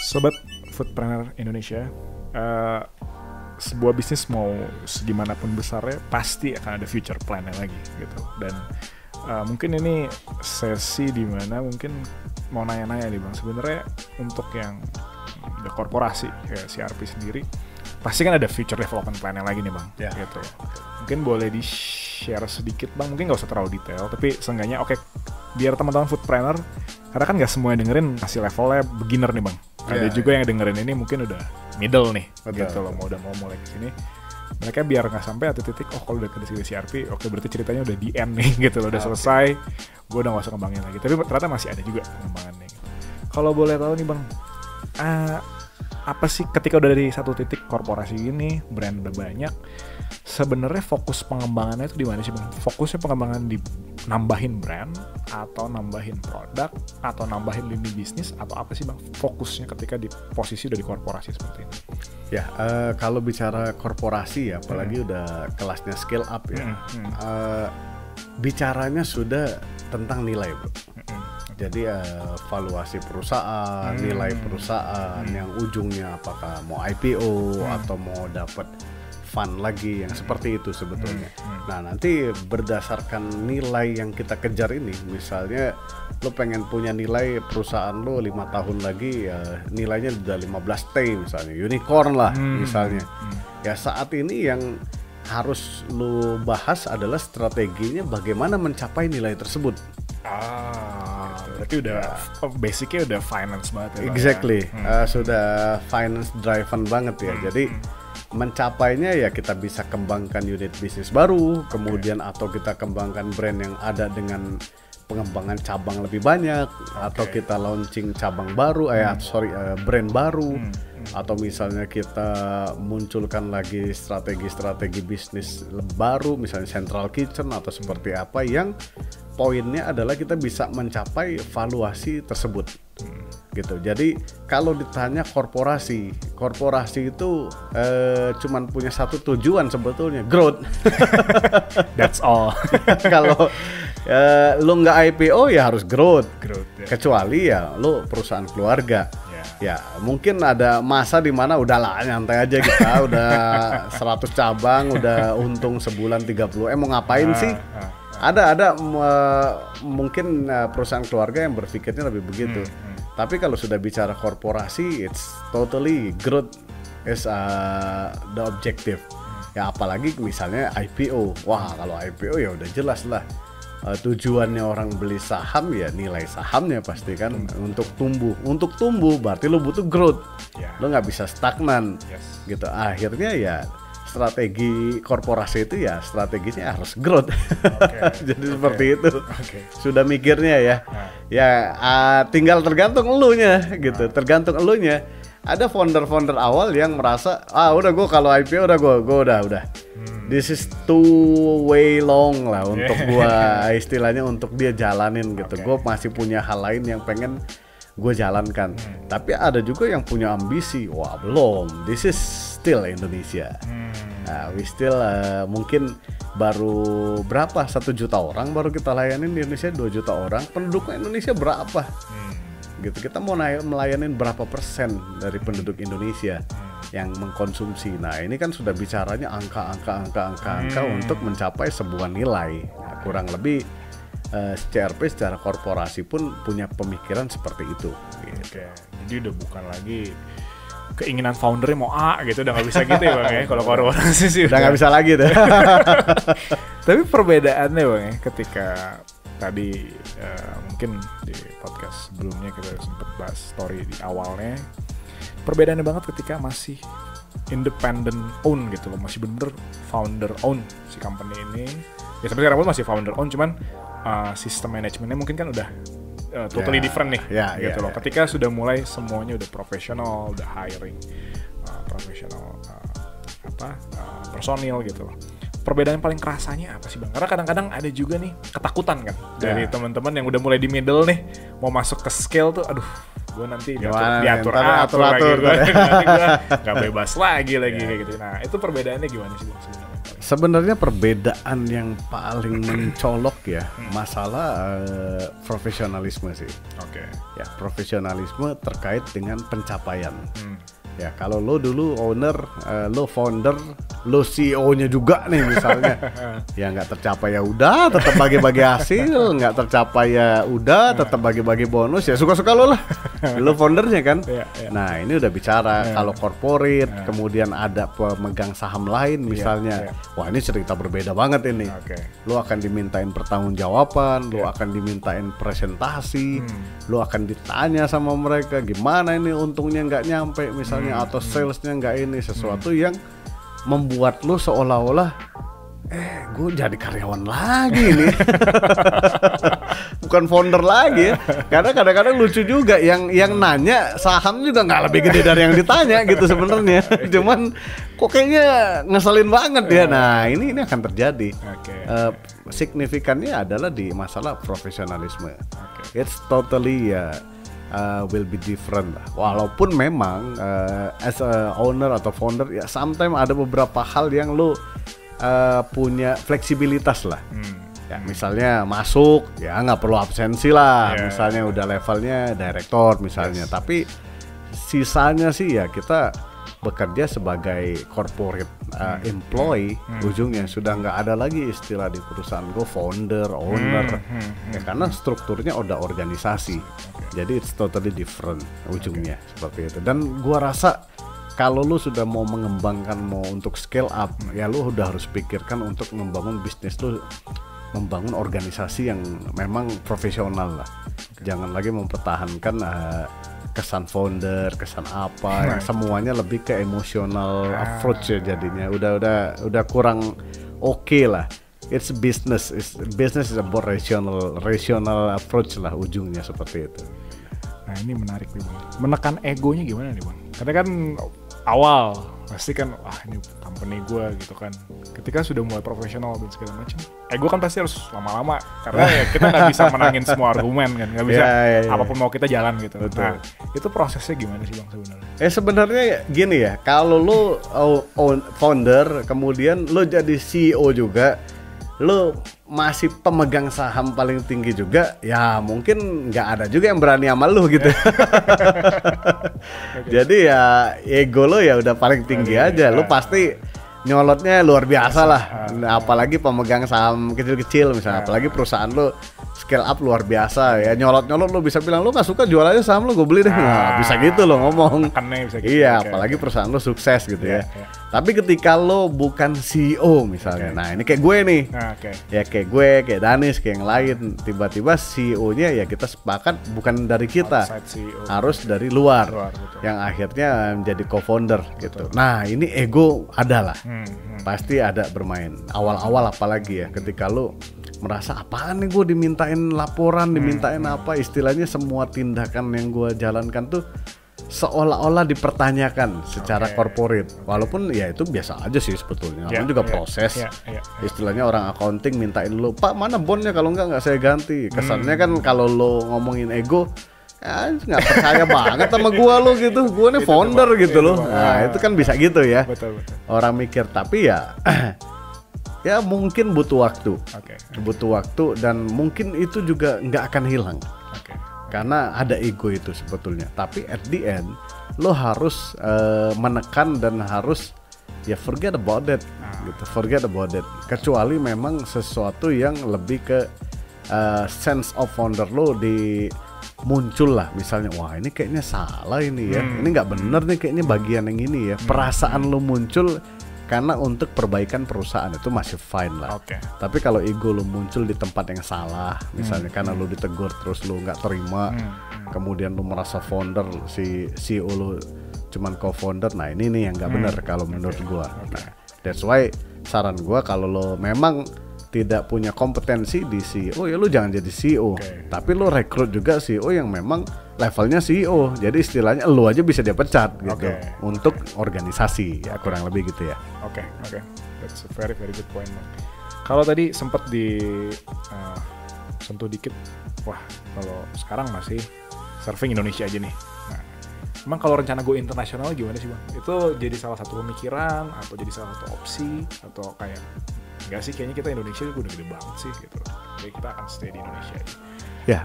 Sobat Foodpreneur Indonesia, sebuah bisnis mau segimanapun besarnya pasti akan ada future plan-nya lagi gitu. Dan mungkin ini sesi dimana mungkin mau nanya-nanya nih Bang, sebenarnya untuk yang the korporasi kayak CRP sendiri pasti kan ada future development plan-nya lagi nih Bang, gitu. Mungkin boleh di-share sedikit Bang, mungkin nggak usah terlalu detail, tapi seenggaknya biar teman-teman foodpreneur, karena kan nggak semua yang dengerin masih levelnya beginner nih Bang. Ada juga yang dengerin ini mungkin udah middle nih, gitu loh, mau mulai kesini. Mereka biar nggak sampai ada titik, kalau udah ke CRP, berarti ceritanya udah di end nih, gitu loh, udah selesai, gue udah nggak usah ngembangin lagi. Tapi ternyata masih ada juga pengembangannya. Kalau boleh tahu nih Bang, apa sih ketika udah dari satu titik korporasi ini, brand udah banyak, sebenarnya fokus pengembangannya itu di mana sih Bang? Fokusnya pengembangan di nambahin brand, atau nambahin produk, atau nambahin lini bisnis, atau apa sih Bang fokusnya ketika di posisi udah di korporasi seperti ini? Ya, kalau bicara korporasi ya, apalagi udah kelasnya scale up ya, bicaranya sudah tentang nilai bro. Jadi valuasi perusahaan, nilai perusahaan yang ujungnya apakah mau IPO atau mau dapat fund lagi yang seperti itu sebetulnya. Nah nanti berdasarkan nilai yang kita kejar ini, misalnya lo pengen punya nilai perusahaan lo 5 tahun lagi nilainya udah 15T misalnya, unicorn lah misalnya. Ya saat ini yang harus lo bahas adalah strateginya bagaimana mencapai nilai tersebut. Berarti udah basicnya udah finance banget ya. Exactly, sudah finance driven banget ya. Jadi mencapainya ya kita bisa kembangkan unit bisnis baru, kemudian atau kita kembangkan brand yang ada dengan pengembangan cabang lebih banyak, atau kita launching cabang baru, brand baru, atau misalnya kita munculkan lagi strategi bisnis baru, misalnya central kitchen atau seperti apa, yang poinnya adalah kita bisa mencapai valuasi tersebut. Gitu. Jadi kalau ditanya korporasi itu cuman punya satu tujuan sebetulnya, growth. That's all. Kalau lo nggak IPO ya harus growth ya. Kecuali ya lo perusahaan keluarga. Ya mungkin ada masa dimana udahlah nyantai aja kita udah 100 cabang, udah untung sebulan 30 mau ngapain sih? Ada mungkin perusahaan keluarga yang berpikirnya lebih begitu. Tapi kalau sudah bicara korporasi, it's totally growth is the objective. Ya apalagi misalnya IPO. Wah kalau IPO ya udah jelas lah. Tujuannya orang beli saham ya nilai sahamnya pasti kan untuk tumbuh. Untuk tumbuh berarti lo butuh growth. Lo nggak bisa stagnan. Gitu. Akhirnya ya strategi korporasi itu ya strateginya harus growth. Jadi seperti itu. Sudah mikirnya ya. Tinggal tergantung elunya gitu. Tergantung elunya. Ada founder awal yang merasa udah gue kalau IPO udah. This is too way long lah untuk gue istilahnya untuk dia jalanin gitu. Gue masih punya hal lain yang pengen gue jalankan. Tapi ada juga yang punya ambisi. Wah belum. This is still Indonesia. We still mungkin baru berapa 1 juta orang baru kita layanin di Indonesia, 2 juta orang. Penduduk Indonesia berapa? Gitu. Kita mau melayanin berapa persen dari penduduk Indonesia yang mengkonsumsi. Nah ini kan sudah bicaranya angka untuk mencapai sebuah nilai. Nah, kurang lebih CRP secara korporasi pun punya pemikiran seperti itu. Gitu. Jadi udah bukan lagi keinginan foundernya mau gitu, udah nggak bisa gitu ya Bang ya. Kalau korporasi sih udah nggak bisa lagi tuh. Tapi perbedaannya Bang ya, ketika tadi mungkin di podcast sebelumnya kita sempat bahas story di awalnya, perbedaannya banget ketika masih independent own gitu loh, masih bener founder own si company ini. Ya sampai sekarang pun masih founder own, cuman sistem manajemennya mungkin kan udah totally different nih, gitu loh. Ketika sudah mulai semuanya udah profesional, udah hiring profesional personil gitu loh. Perbedaan yang paling kerasanya apa sih Bang? Karena kadang-kadang ada juga nih ketakutan kan dari teman-teman yang udah mulai di middle nih, mau masuk ke scale tuh, aduh, gue nanti diatur lagi, gue nanti gue nggak bebas lagi kayak gitu. Nah itu perbedaannya gimana sih Bang sebenarnya? Sebenarnya perbedaan yang paling mencolok ya masalah profesionalisme sih. Oke. Ya, profesionalisme terkait dengan pencapaian. Ya, kalau lo dulu owner, lo founder, lo CEO-nya juga nih misalnya, ya nggak tercapai ya udah, tetap bagi-bagi hasil, nggak tercapai ya udah, tetap bagi-bagi bonus, ya suka-suka lo lah, lo foundernya kan. Nah ini udah bicara kalau corporate, kemudian ada pemegang saham lain misalnya, wah ini cerita berbeda banget ini. Lo akan dimintain pertanggungjawaban, lo akan dimintain presentasi, lo akan ditanya sama mereka gimana ini untungnya nggak nyampe misalnya. Atau salesnya nggak ini, sesuatu yang membuat lu seolah-olah gue jadi karyawan lagi nih. Bukan founder lagi ya. Karena kadang-kadang lucu juga yang nanya saham juga nggak lebih gede dari yang ditanya gitu sebenarnya. Cuman kok kayaknya ngeselin banget ya. Nah ini akan terjadi. Signifikannya adalah di masalah profesionalisme. It's totally will be different lah. Walaupun memang as a owner atau founder ya sometimes ada beberapa hal yang lu punya fleksibilitas lah. Ya misalnya masuk ya nggak perlu absensi lah. Misalnya udah levelnya director misalnya. Tapi sisanya sih ya kita bekerja sebagai corporate employee. Ujungnya sudah nggak ada lagi istilah di perusahaan gue founder, owner, ya karena strukturnya udah organisasi. Jadi it's totally different ujungnya seperti itu. Dan gua rasa kalau lu sudah mau mengembangkan, mau untuk scale up, ya lu udah harus pikirkan untuk membangun bisnis lu, membangun organisasi yang memang profesional lah. Jangan lagi mempertahankan kesan founder, kesan apa, yang semuanya lebih ke emosional approach ya jadinya. Udah kurang oke lah. It's business is about rational approach lah ujungnya seperti itu. Nah ini menarik nih Bang. Menekan egonya gimana nih Bang? Karena kan awal pasti kan ini company gue gitu kan. Ketika sudah mulai profesional dan segala macam, ego kan pasti harus lama-lama karena ya kita nggak bisa menangin semua argumen kan, nggak bisa apapun mau kita jalan gitu. Betul. Nah itu prosesnya gimana sih Bang sebenarnya? Sebenarnya gini ya, kalau lo founder kemudian lo jadi CEO juga, lo masih pemegang saham paling tinggi juga, ya mungkin nggak ada juga yang berani sama lo gitu. Jadi ya ego lo ya udah paling tinggi aja, lo pasti nyolotnya luar biasa lah. Apalagi pemegang saham kecil-kecil misalnya, apalagi perusahaan lo scale up luar biasa ya, nyolot-nyolot lo bisa bilang lo nggak suka jual aja saham lo, gue beli deh. Nah, bisa gitu lo ngomong. Bisa gitu. Iya, apalagi perusahaan lo sukses gitu ya. Tapi ketika lo bukan CEO misalnya, nah ini kayak gue nih, ya kayak gue, kayak Danis, kayak yang lain, tiba-tiba CEO-nya ya kita sepakat bukan dari kita, harus dari luar, yang akhirnya menjadi co-founder gitu. Nah ini ego ada lah, pasti ada bermain. Awal-awal apalagi ya, ketika lo merasa apaan nih gue dimintain laporan, dimintain apa, istilahnya semua tindakan yang gue jalankan tuh seolah-olah dipertanyakan secara corporate. Walaupun ya itu biasa aja sih sebetulnya, namanya juga proses. Istilahnya orang accounting mintain lo, Pak mana bondnya, kalau nggak saya ganti. Kesannya kan kalau lo ngomongin ego, nggak percaya banget sama gua lo gitu, gua nih founder gitu loh. Nah itu kan bisa gitu ya. Betul. Orang mikir, tapi ya ya mungkin butuh waktu, butuh waktu, dan mungkin itu juga nggak akan hilang. Karena ada ego itu sebetulnya. Tapi at the end lo harus menekan dan harus ya forget about that gitu, forget about that. Kecuali memang sesuatu yang lebih ke sense of founder lo di muncul lah, misalnya wah ini kayaknya salah ini ya, ini nggak bener nih kayaknya bagian yang ini ya. Perasaan lo muncul karena untuk perbaikan perusahaan itu masih fine lah. Tapi kalau ego lo muncul di tempat yang salah, misalnya karena lo ditegur terus lo nggak terima, kemudian lo merasa founder, si CEO lo cuman co-founder, nah ini nih yang nggak benar kalau menurut gua. Nah, that's why saran gua kalau lo memang tidak punya kompetensi di CEO, ya lo jangan jadi CEO, tapi lo rekrut juga CEO yang memang levelnya CEO, jadi istilahnya lo aja bisa dia pecat gitu untuk organisasi ya, kurang lebih gitu ya. Oke, that's a very very good point. Kalau tadi sempat di sentuh dikit, wah kalau sekarang masih surfing Indonesia aja nih. Nah, Emang kalau rencana go internasional gimana sih bang? Itu jadi salah satu pemikiran atau jadi salah satu opsi atau kayak enggak sih, kayaknya kita Indonesia udah gede banget sih gitu. Jadi kita akan stay di Indonesia aja. Ya,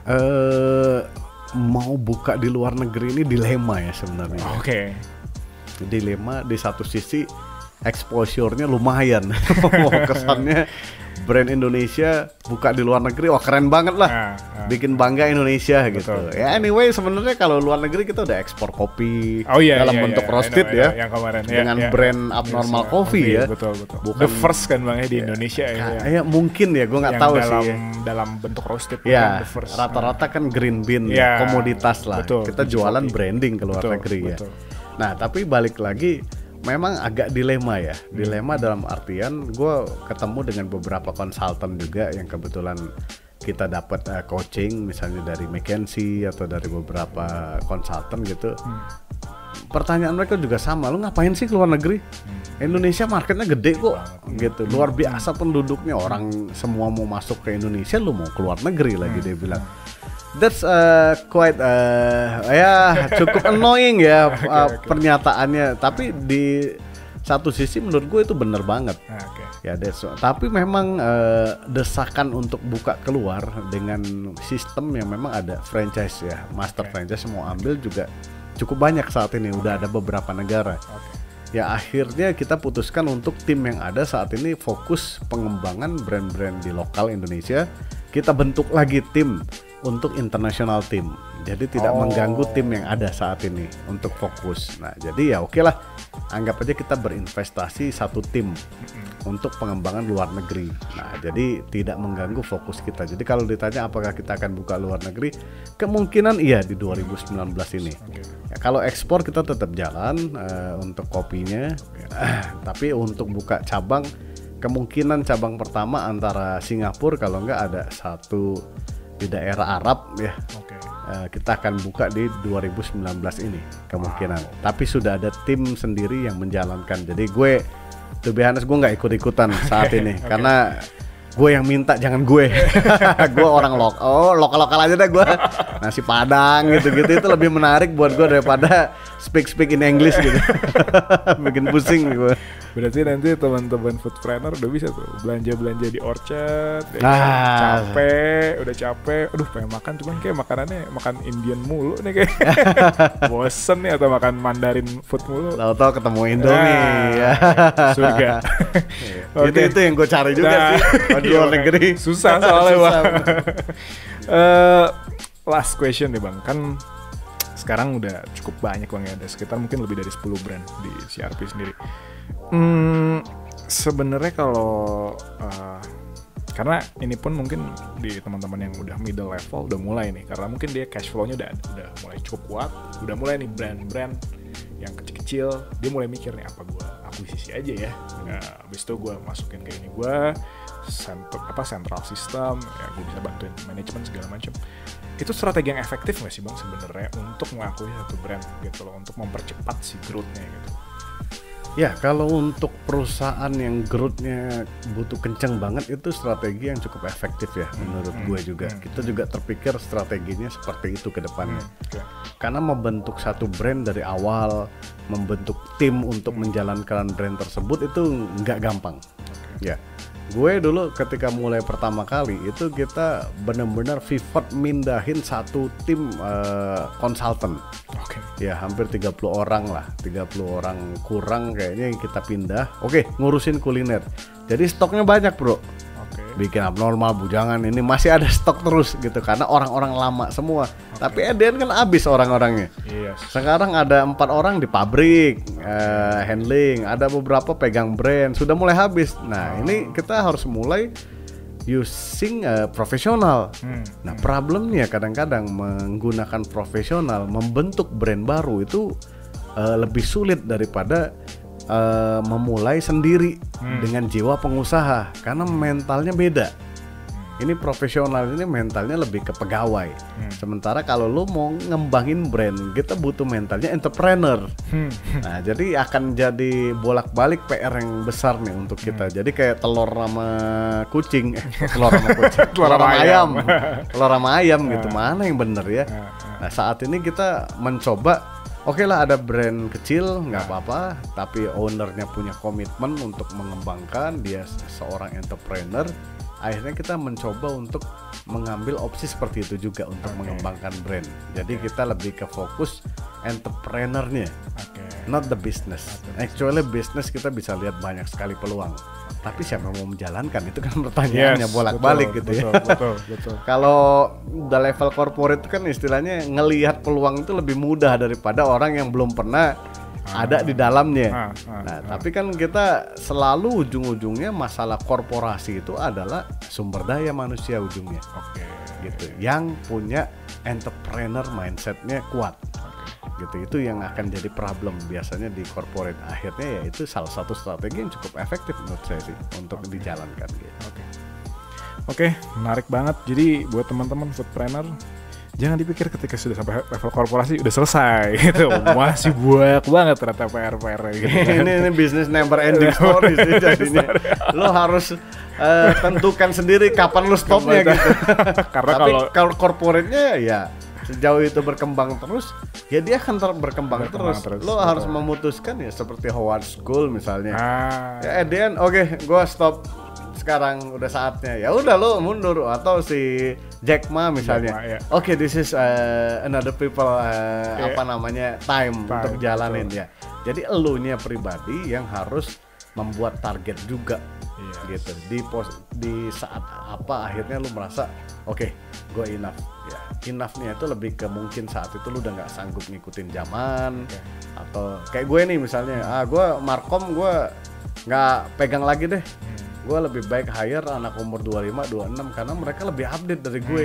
mau buka di luar negeri ini dilema ya sebenarnya. Oke. Dilema di satu sisi exposure-nya lumayan. Kesannya brand Indonesia buka di luar negeri, wah keren banget lah. Bikin bangga Indonesia gitu. Betul. Ya anyway sebenarnya kalau luar negeri kita udah ekspor kopi dalam bentuk roasted yang kemarin, dengan brand Abnormal Coffee ya. Betul. Bukan the first kan bang di Indonesia ya. Mungkin ya, gue nggak tahu sih. Dalam bentuk roasted ya. The first. Rata-rata kan green bean komoditas lah. Betul, kita jualan branding ke luar negeri ya. Nah tapi balik lagi, memang agak dilema ya. Dilema dalam artian gue ketemu dengan beberapa konsultan juga yang kebetulan kita dapat coaching misalnya dari McKinsey atau dari beberapa konsultan gitu. Pertanyaan mereka juga sama, lu ngapain sih ke luar negeri? Indonesia marketnya gede kok gitu. Luar biasa penduduknya, orang semua mau masuk ke Indonesia, lu mau ke luar negeri lagi, dia bilang. That's quite cukup annoying ya pernyataannya. Tapi di satu sisi menurut gue itu benar banget. Ya, tapi memang desakan untuk buka keluar dengan sistem yang memang ada franchise ya, master franchise mau ambil juga cukup banyak saat ini. Udah ada beberapa negara. Ya akhirnya kita putuskan untuk tim yang ada saat ini fokus pengembangan brand-brand di lokal Indonesia. Kita bentuk lagi tim untuk international team. Jadi tidak mengganggu tim yang ada saat ini untuk fokus. Nah, jadi ya oke lah. Anggap aja kita berinvestasi satu tim untuk pengembangan luar negeri. Nah, jadi tidak mengganggu fokus kita. Jadi kalau ditanya apakah kita akan buka luar negeri, kemungkinan iya di 2019 ini. Ya, kalau ekspor kita tetap jalan untuk kopinya. Tapi untuk buka cabang, kemungkinan cabang pertama antara Singapura, kalau enggak ada satu di daerah Arab ya. Kita akan buka di 2019 ini kemungkinan. Tapi sudah ada tim sendiri yang menjalankan. Jadi gue, to be honest, gue nggak ikut-ikutan saat ini karena gue yang minta, jangan gue. Gue orang lokal aja deh gue. Nasi Padang gitu-gitu itu lebih menarik buat gue daripada speak in English gitu. Bikin pusing gue. Berarti nanti teman-teman foodpreneur udah bisa tuh belanja di Orchard. Udah capek. Aduh pengen makan, cuman kayak makanannya makan Indian mulu nih kayak. Bosen nih, atau makan Mandarin food mulu. Tahu-tahu ketemu Indomie. Surga. Itu yang gue cari juga sih di luar negeri. Susah soalnya bang. Last question nih bang, kan sekarang udah cukup banyak bang ya, ada sekitar mungkin lebih dari 10 brand di CRP sendiri. Sebenarnya kalau karena ini pun mungkin di teman-teman yang udah middle level udah mulai nih, karena mungkin dia cash flow-nya udah mulai cukup kuat, udah mulai nih brand-brand yang kecil-kecil dia mulai mikir nih, apa gue akuisisi aja ya. Habis itu gue masukin ke ini, gue central system ya, gue bisa bantuin manajemen segala macam. Itu strategi yang efektif nggak sih bang sebenarnya untuk mengakui satu brand gitu loh, untuk mempercepat si growth-nya gitu? Ya, kalau untuk perusahaan yang growth-nya butuh kenceng banget, itu strategi yang cukup efektif ya menurut gue juga. Kita juga terpikir strateginya seperti itu ke depannya. Karena membentuk satu brand dari awal, membentuk tim untuk menjalankan brand tersebut itu nggak gampang. Ya, gue dulu ketika mulai pertama kali itu kita benar-benar pivot mindahin satu tim konsultan. Ya hampir 30 orang lah, 30 orang kurang kayaknya yang kita pindah. Ngurusin kuliner. Jadi stoknya banyak bro. Bikin Abnormal, Bujangan ini masih ada stok terus gitu karena orang-orang lama semua. Tapi Eden kan habis orang-orangnya. Sekarang ada 4 orang di pabrik, handling, ada beberapa pegang brand, sudah mulai habis. Nah ini kita harus mulai using profesional. Nah problemnya kadang-kadang menggunakan profesional membentuk brand baru itu lebih sulit daripada memulai sendiri dengan jiwa pengusaha, karena mentalnya beda. Ini profesional, ini mentalnya lebih ke pegawai. Sementara kalau lu mau ngembangin brand, kita butuh mentalnya entrepreneur. Nah, jadi akan jadi bolak-balik PR yang besar nih untuk kita. Jadi kayak telur sama kucing, telur sama ayam gitu. Mana yang bener ya? Nah, saat ini kita mencoba Oke lah, ada brand kecil nggak apa-apa, tapi ownernya punya komitmen untuk mengembangkan, dia seorang entrepreneur. Akhirnya kita mencoba untuk mengambil opsi seperti itu juga untuk mengembangkan brand. Jadi kita lebih ke fokus entrepreneurnya, not the business. Actually business kita bisa lihat banyak sekali peluang, tapi siapa yang mau menjalankan itu kan pertanyaannya bolak-balik gitu ya. Betul. Kalau udah level corporate itu kan istilahnya ngelihat peluang itu lebih mudah daripada orang yang belum pernah ada di dalamnya. Tapi kan kita selalu ujung-ujungnya masalah korporasi itu adalah sumber daya manusia ujungnya. Gitu. Yang punya entrepreneur mindsetnya kuat. Gitu, itu yang akan jadi problem biasanya di corporate. Akhirnya ya itu salah satu strategi yang cukup efektif menurut saya sih untuk dijalankan gitu. Oke, menarik banget. Jadi buat teman-teman foodpreneur, jangan dipikir ketika sudah sampai level korporasi udah selesai gitu. Masih banyak banget ternyata PR gitu. Ini bisnis never ending story sih jadinya. Lo harus tentukan sendiri kapan lo stopnya gitu. Karena kalau corporate-nya ya sejauh itu berkembang terus, ya dia akan berkembang terus. Lo harus memutuskan ya seperti Howard School misalnya. Ya at the end, gue stop sekarang, udah saatnya. Ya udah lo mundur, atau si Jack Ma misalnya. This is another people time untuk jalanin ya. Jadi elunya pribadi yang harus membuat target juga. Gitu. Di saat apa akhirnya lu merasa gue enough. Ya, enough-nya itu lebih ke mungkin saat itu lu udah nggak sanggup ngikutin zaman, atau kayak gue nih misalnya, gue markom gue nggak pegang lagi deh. Gue lebih baik hire anak umur 25-26 karena mereka lebih update dari gue.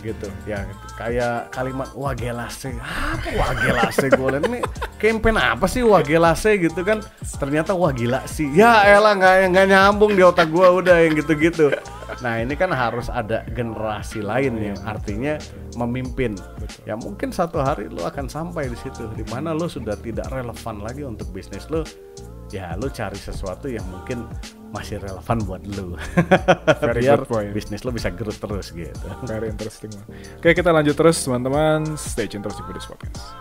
Gitu. Ya kayak kalimat wagelase. Apa wagelase? Gue liat ini campaign apa sih wagelase gitu kan. Ternyata wah gila sih. Ya elah nggak nyambung di otak gue udah yang gitu-gitu. Nah ini kan harus ada generasi lain yang artinya memimpin. Ya mungkin satu hari lo akan sampai di situ di mana lo sudah tidak relevan lagi untuk bisnis lo. Ya lo cari sesuatu yang mungkin masih relevan buat lo. Biar bisnis lo bisa growth terus gitu. Very interesting. Oke, kita lanjut terus teman-teman. Stay tune terus di Buddhist Podcast.